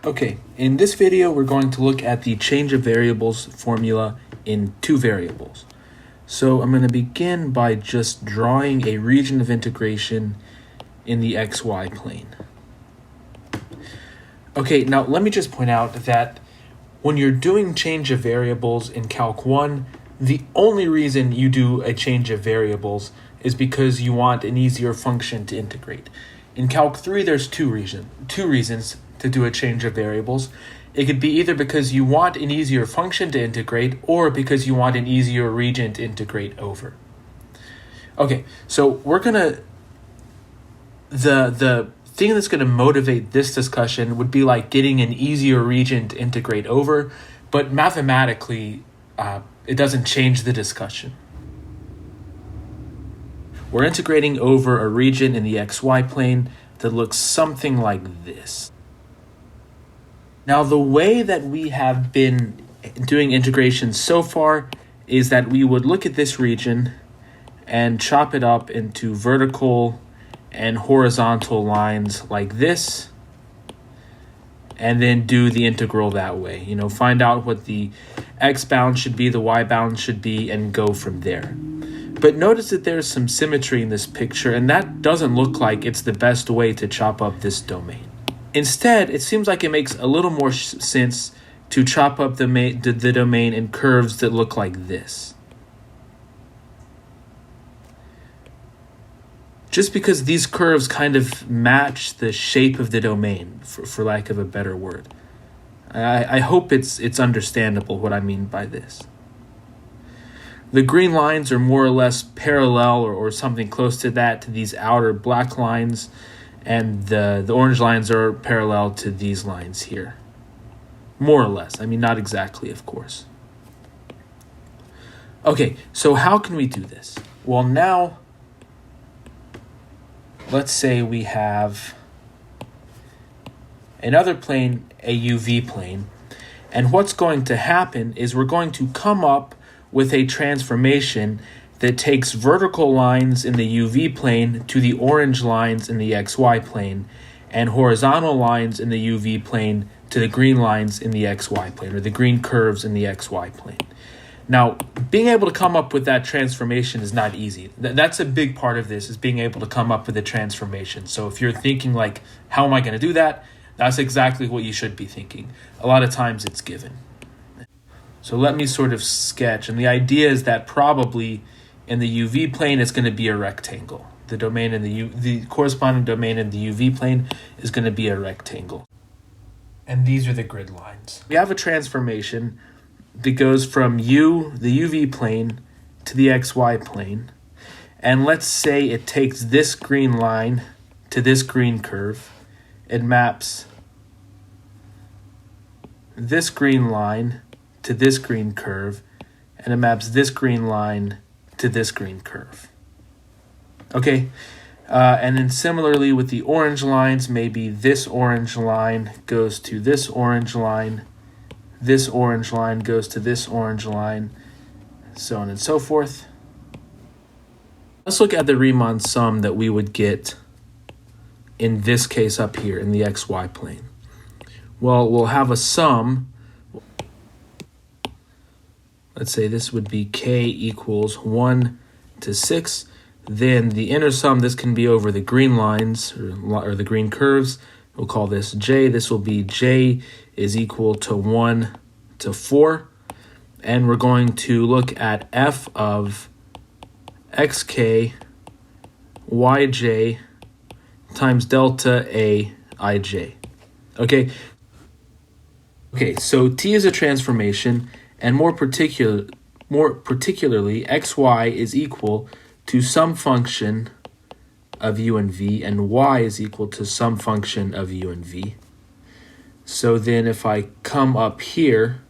Okay, in this video we're going to look at the change of variables formula in two variables. So I'm going to begin by just drawing a region of integration in the xy plane. Okay, now let me just point out that when you're doing change of variables in Calc 1, the only reason you do a change of variables is because you want an easier function to integrate. In Calc 3, there's two reasons to do a change of variables. It could be either because you want an easier function to integrate or because you want an easier region to integrate over. Okay, so we're gonna, the thing that's gonna motivate this discussion would be like getting an easier region to integrate over, but mathematically, it doesn't change the discussion. We're integrating over a region in the xy plane that looks something like this. Now, the way that we have been doing integration so far is that we would look at this region and chop it up into vertical and horizontal lines like this, and then do the integral that way. You know, find out what the x bound should be, the y bound should be, and go from there. But notice that there's some symmetry in this picture, and that doesn't look like it's the best way to chop up this domain. Instead, it seems like it makes a little more sense to chop up the domain in curves that look like this. Just because these curves kind of match the shape of the domain, for lack of a better word. I hope it's understandable what I mean by this. The green lines are more or less parallel or something close to that to these outer black lines, and the orange lines are parallel to these lines here. More or less. I mean, not exactly, of course. Okay, so how can we do this? Well, now, let's say we have another plane, a UV plane, and what's going to happen is we're going to come up with a transformation that takes vertical lines in the UV plane to the orange lines in the XY plane, and horizontal lines in the UV plane to the green lines in the XY plane, or the green curves in the XY plane. Now, being able to come up with that transformation is not easy. That's a big part of this, is being able to come up with a transformation. So if you're thinking like, how am I going to do that? That's exactly what you should be thinking. A lot of times it's given. So let me sort of sketch, and the idea is that probably in the UV plane it's going to be a rectangle. The domain in the corresponding domain in the UV plane is going to be a rectangle. And these are the grid lines. We have a transformation that goes from the UV plane, to the XY plane. And let's say it takes this green line to this green curve. It maps this green line to this green curve, and it maps this green line to this green curve. Okay, and then similarly with the orange lines, maybe this orange line goes to this orange line goes to this orange line, so on and so forth. Let's look at the Riemann sum that we would get in this case up here in the XY plane. Well, we'll have a sum. Let's say this would be k equals 1 to 6. Then the inner sum, this can be over the green lines or the green curves. We'll call this j. This will be j is equal to 1 to 4. And we're going to look at f of xk yj times delta a ij. Okay, so t is a transformation, and more particularly, xy is equal to some function of u and v, and y is equal to some function of u and v. So then if I come up here,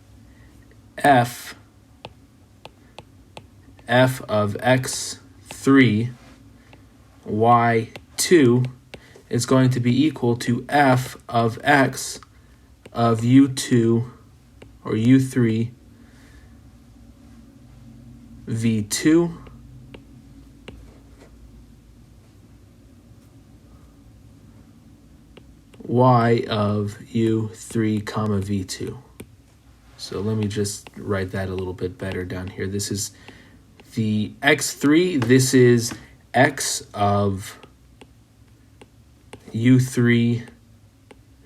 f of x3, y2 is going to be equal to f of x of u2 or u3 v2 y of u3 comma v2. So let me just write that a little bit better down here. This is the x3, this is x of u3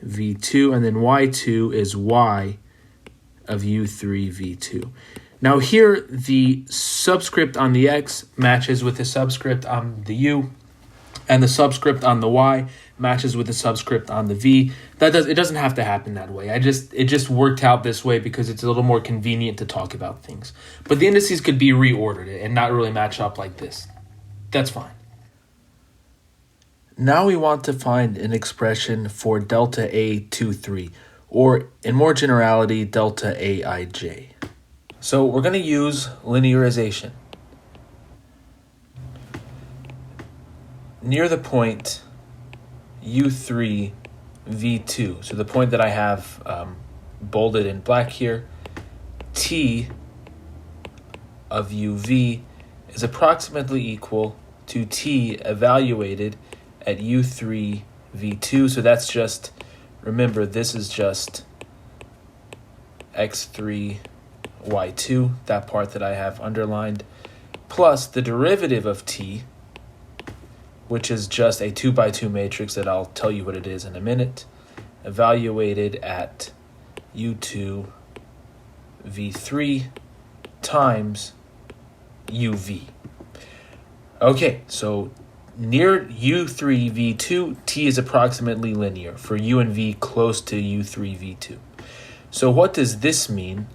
v2, and then y2 is y of u3 v2. Now here, the subscript on the x matches with the subscript on the u, and the subscript on the y matches with the subscript on the v. It doesn't have to happen that way. It just worked out this way because it's a little more convenient to talk about things. But the indices could be reordered and not really match up like this. That's fine. Now we want to find an expression for delta A23, or in more generality, delta Aij. So we're going to use linearization. Near the point u3 v2, so the point that I have bolded in black here, t of uv is approximately equal to t evaluated at u3 v2. So that's just, remember, this is just x3 y2, that part that I have underlined, plus the derivative of t, which is just a 2 by 2 matrix that I'll tell you what it is in a minute, evaluated at u2 v3 times uv. Okay, so near u3 v2, t is approximately linear for u and v close to u3 v2. So what does this mean?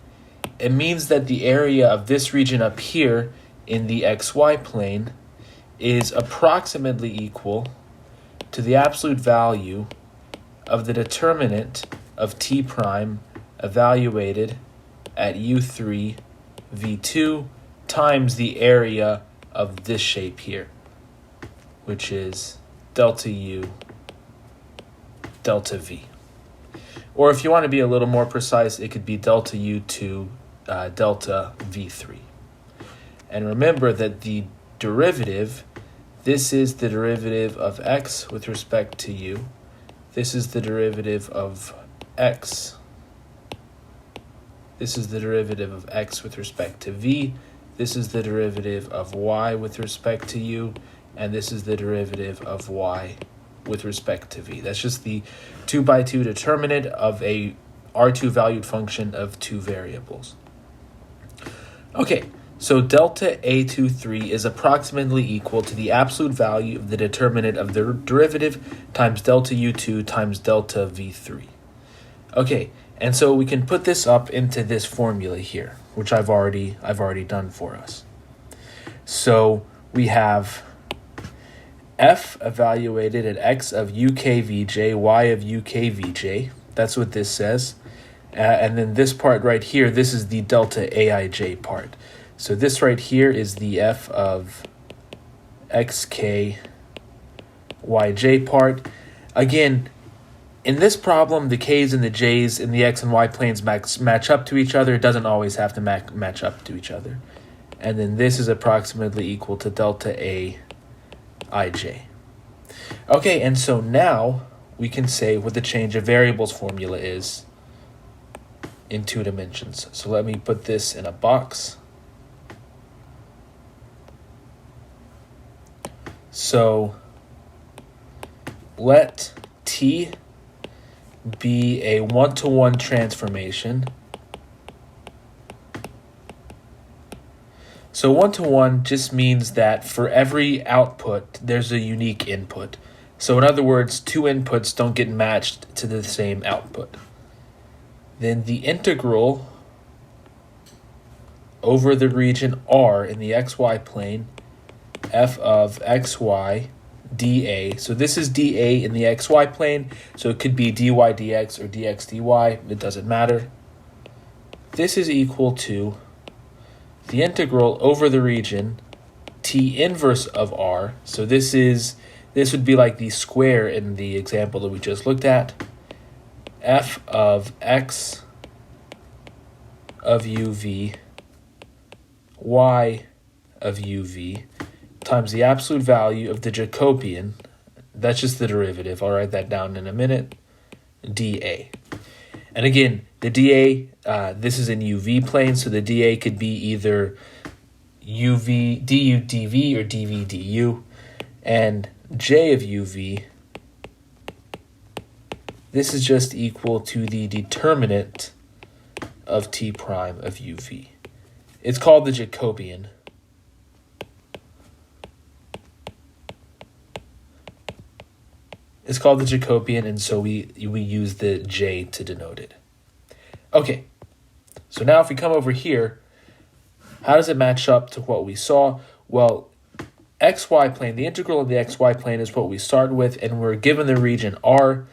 It means that the area of this region up here in the xy plane is approximately equal to the absolute value of the determinant of t prime evaluated at u3 v2 times the area of this shape here, which is delta u delta v. Or if you want to be a little more precise, it could be delta u to delta v3. And remember that the derivative, this is the derivative of x with respect to u. This is the derivative of x. This is the derivative of x with respect to v. This is the derivative of y with respect to u. And this is the derivative of y with respect to v. That's just the 2 by 2 determinant of a R2 valued function of two variables. Okay, so delta A23 is approximately equal to the absolute value of the determinant of the derivative times delta U2 times delta V3. Okay, and so we can put this up into this formula here, which I've already done for us. So we have f evaluated at x of ukvj, y of ukvj. That's what this says. And then this part right here, this is the delta aij part. So this right here is the f of xk yj part. Again, in this problem, the k's and the j's in the x and y planes match up to each other. It doesn't always have to match up to each other. And then this is approximately equal to delta aij. Okay, and so now we can say what the change of variables formula is in 2 dimensions. So let me put this in a box. So let T be a one-to-one transformation. So one-to-one just means that for every output, there's a unique input. So in other words, 2 inputs don't get matched to the same output. Then the integral over the region R in the xy plane, f of xy dA. So this is dA in the xy plane, so it could be dy dx or dx dy. It doesn't matter. This is equal to the integral over the region T inverse of R. So this would be like the square in the example that we just looked at. F of x of uv, y of uv, times the absolute value of the Jacobian. That's just the derivative. I'll write that down in a minute. dA. And again, the dA, this is in UV plane, so the dA could be either UV, du dV or dV du. And J of UV, this is just equal to the determinant of T prime of UV. It's called the Jacobian. It's called the Jacobian, and so we use the J to denote it. Okay, so now if we come over here, how does it match up to what we saw? Well, xy plane, the integral of the xy plane is what we start with, and we're given the region R,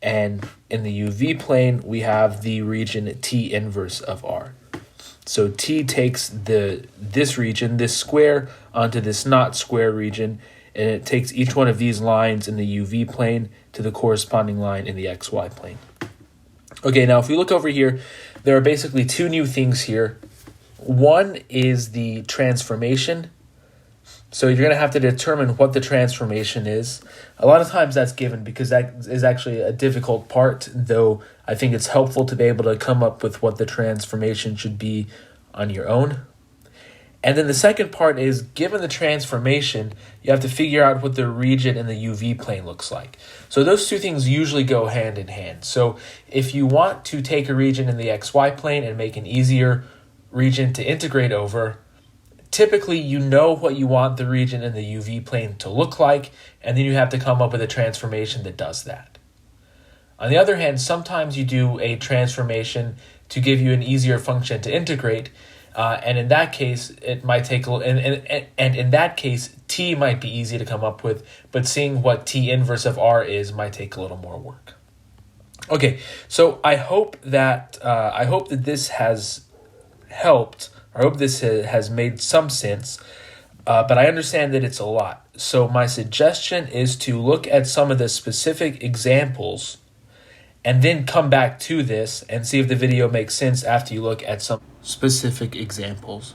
and in the UV plane, we have the region T inverse of R. So T takes this region, this square, onto this not square region, and it takes each one of these lines in the UV plane to the corresponding line in the xy plane. Okay, now if we look over here, there are basically two new things here. One is the transformation. So you're going to have to determine what the transformation is. A lot of times that's given because that is actually a difficult part, though I think it's helpful to be able to come up with what the transformation should be on your own. And then the second part is, given the transformation, you have to figure out what the region in the UV plane looks like. So those two things usually go hand in hand. So if you want to take a region in the XY plane and make an easier region to integrate over, typically you know what you want the region in the UV plane to look like, and then you have to come up with a transformation that does that. On the other hand, sometimes you do a transformation to give you an easier function to integrate, and in that case, it might take a little, and in that case, T might be easy to come up with, but seeing what T inverse of R is might take a little more work. Okay, so I hope that this has helped. I hope this has made some sense, but I understand that it's a lot. So my suggestion is to look at some of the specific examples and then come back to this and see if the video makes sense after you look at some specific examples.